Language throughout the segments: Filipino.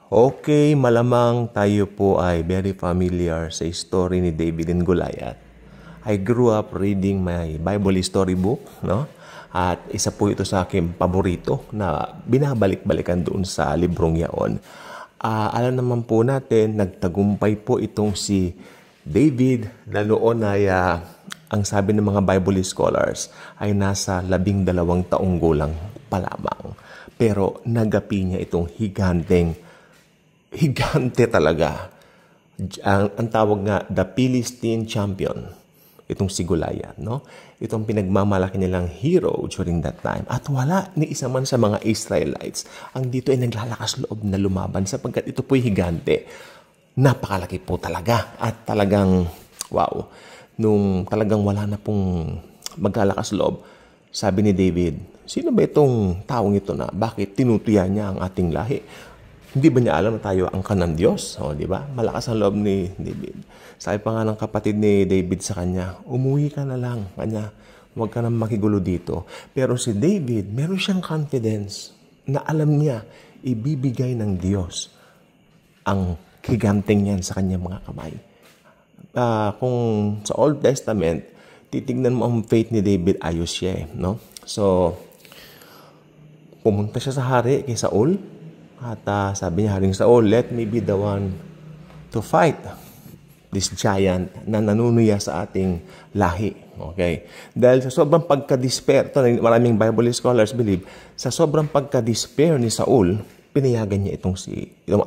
Okay, malamang tayo po ay very familiar sa story ni David and Goliath. I grew up reading my Bible storybook, no? At isa po ito sa aking paborito na binabalik-balikan doon sa librong yaon. Alam naman po natin, nagtagumpay po itong si David na noon ay, ang sabi ng mga Bible scholars, ay nasa 12 taong gulang pa lamang. Pero nagapi niya itong higante talaga. Ang tawag nga, the Philistine champion. Itong si Goliath, no? Itong pinagmamalaki nilang hero during that time. At wala ni isa man sa mga Israelites ang dito ay naglalakas loob na lumaban sapagkat ito po'y higante. Napakalaki po talaga. At talagang, wow, nung talagang wala na pong maglalakas loob, sabi ni David, sino ba itong taong ito na bakit tinutuya niya ang ating lahi? Hindi ba niya alam na tayo ang kanan Diyos? O, di ba? Malakas ang loob ni David. Sabi pa nga ng kapatid ni David sa kanya, umuwi ka na lang. Kanya, huwag ka na makigulo dito. Pero si David, meron siyang confidence na alam niya, ibibigay ng Diyos ang higanteng yan sa kanyang mga kamay. Kung sa Old Testament, titignan mo ang faith ni David, ayos siya, no? So, pumunta siya sa hari kay Saul. At sabi niya, Haring Saul, let me be the one to fight this giant na nanunuya sa ating lahi. Okay? Dahil sa sobrang pagka-despair, maraming Bible scholars believe, sa sobrang pagka-despair ni Saul, pinayagan niya itong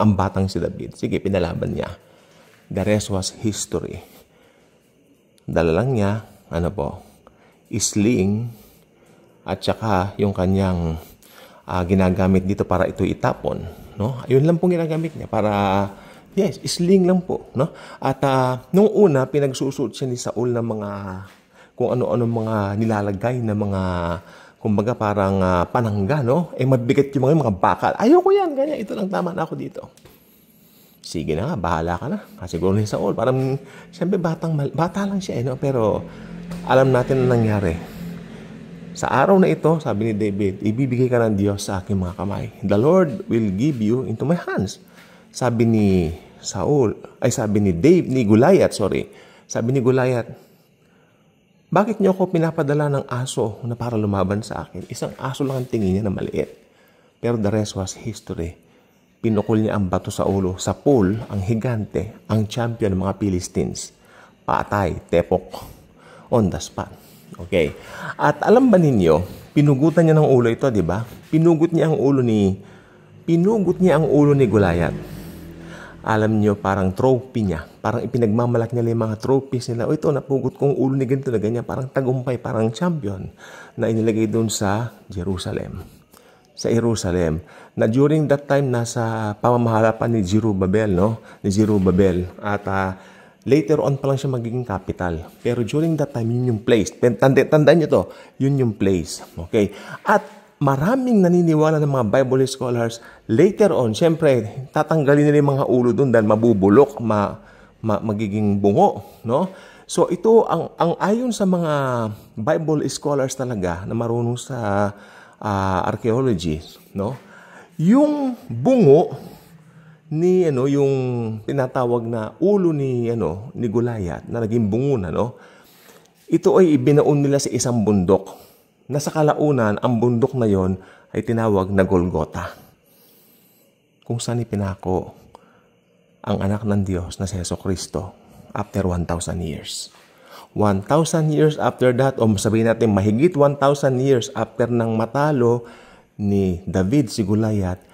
ang batang si David. Sige, pinalaban niya. The rest was history. Dala lang niya, sling, at saka yung kanyang ginagamit dito para ito itapon, no? Ayun lang pong ginagamit niya para, sling lang po, no? At nung una, pinagsusuot siya ni Saul ng mga, kung ano-ano mga nilalagay na mga, kumbaga parang panangga, no? Mabigat yung mga bakal. Ayoko yan, ganyan, ito lang tama na ako dito. Sige na nga, bahala ka na. Siguro ni Saul, parang, siyempre bata lang siya, no? Pero alam natin na nangyari. Sa araw na ito, sabi ni David, ibibigay ka ng Diyos sa aking mga kamay. The Lord will give you into my hands. Sabi ni Goliath. Sabi ni Goliath, bakit niyo ako pinapadala ng aso na para lumaban sa akin? Isang aso lang ang tingin niya na maliit. Pero the rest was history. Pinukol niya ang bato sa ulo. Sa pool, ang higante, ang champion ng mga Philistines. Patay, tepok, on the spot. Okay. At alam ba ninyo, pinugutan niya ng ulo ito, di ba? Pinugot niya ang ulo ni Goliath. Alam niyo, parang trophy niya. Parang ipinagmamalak niya yung mga trophies nila. Ito, napugot kong ulo ni ganito na ganyan. Parang tagumpay, parang champion na inilagay doon sa Jerusalem. Sa Jerusalem. Na during that time, nasa pamamahala pa ni Zerubbabel, no? Ni Zerubbabel. At later on pa lang siya magiging capital. Pero during that time, yun yung place. Tandaan nyo to, yun yung place. Okay? At maraming naniniwala ng mga Bible scholars, later on, syempre, tatanggalin nila yung mga ulo doon dahil mabubulok, magiging bungo. No? So ito, ang ayon sa mga Bible scholars talaga na marunong sa archaeology, no? Yung bungo, yung tinatawag na ulo ni Goliath na naging bungo na, no? Ito ay ibinaon nila sa isang bundok. Na sa kalaunan, ang bundok na yon ay tinawag na Golgotha. Kung saan ipinako ang anak ng Diyos na si Jesucristo after 1,000 years. 1,000 years after that, o sabihin natin mahigit 1,000 years after nang matalo ni David si Goliath,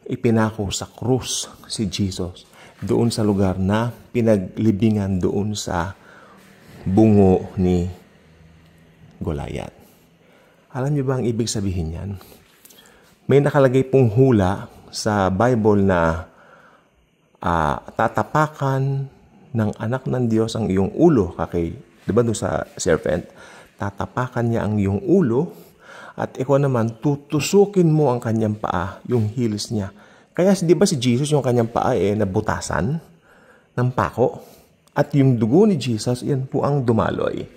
ipinako sa krus si Jesus doon sa lugar na pinaglibingan doon sa bungo ni Goliath. Alam niyo ba ang ibig sabihin yan? May nakalagay pong hula sa Bible na tatapakan ng anak ng Diyos ang iyong ulo. Di ba doon sa serpent? Tatapakan niya ang iyong ulo at ikaw naman, tutusukin mo ang kanyang paa, yung heels niya. Kaya di ba si Jesus, yung kanyang paa nabutasan ng pako? At yung dugo ni Jesus, yan po ang dumaloy.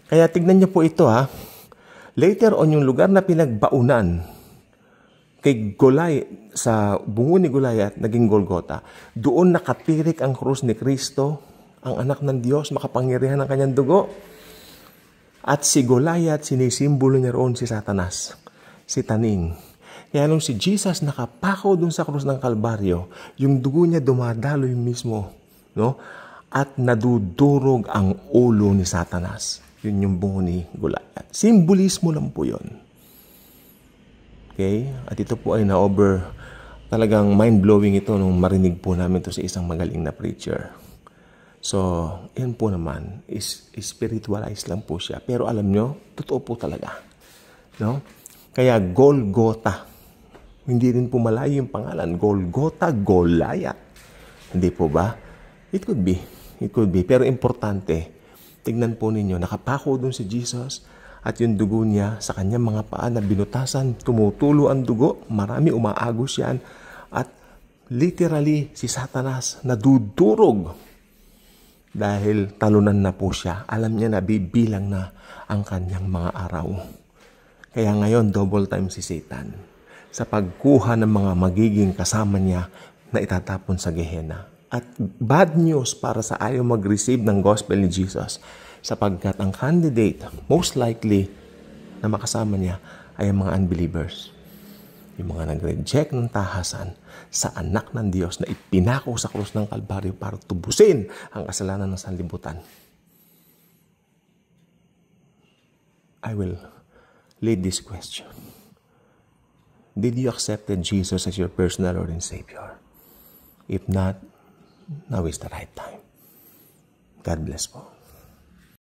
Kaya tignan niyo po ito, ha. Later on, yung lugar na pinagbaunan sa bungo ni Goliath, naging Golgota. Doon nakatirik ang krus ni Kristo, ang anak ng Diyos, makapangyarihan ng kanyang dugo. At si Goliath, sinisimbolo niya roon si Satanas, si Taning. Kaya nung si Jesus nakapako doon sa krus ng Kalbaryo, yung dugo niya dumadaloy mismo, no? At nadudurog ang ulo ni Satanas. Yun yung bungo ni Goliath. Simbolismo lang po yun. Okay? At ito po ay talagang mind-blowing ito nung marinig po namin to sa isang magaling na preacher. So, yan po naman, spiritualize lang po siya. Pero alam nyo, totoo po talaga. No? Kaya Golgotha, hindi rin po malayo yung pangalan. Golgotha, Goliath. Hindi po ba? It could be. It could be. Pero importante, tignan po ninyo, nakapako doon si Jesus, at yung dugo niya sa kanyang mga paa na binutasan, tumutulo ang dugo, marami umaagos yan, at literally si Satanas nadudurog dahil talunan na po siya. Alam niya na bibilang na ang kanyang mga araw. Kaya ngayon, double time si Satan sa pagkuha ng mga magiging kasama niya na itatapon sa Gehenna. At bad news para sa ayaw mag-receive ng gospel ni Jesus, sapagkat ang candidate, most likely, na makasama niya ay ang mga unbelievers. Yung mga nag-reject ng tahasan sa anak ng Diyos na ipinako sa krus ng Kalbaryo para tubusin ang kasalanan ng sanlibutan. I will lead this question. Did you accept Jesus as your personal Lord and Savior? If not, now is the right time. God bless po.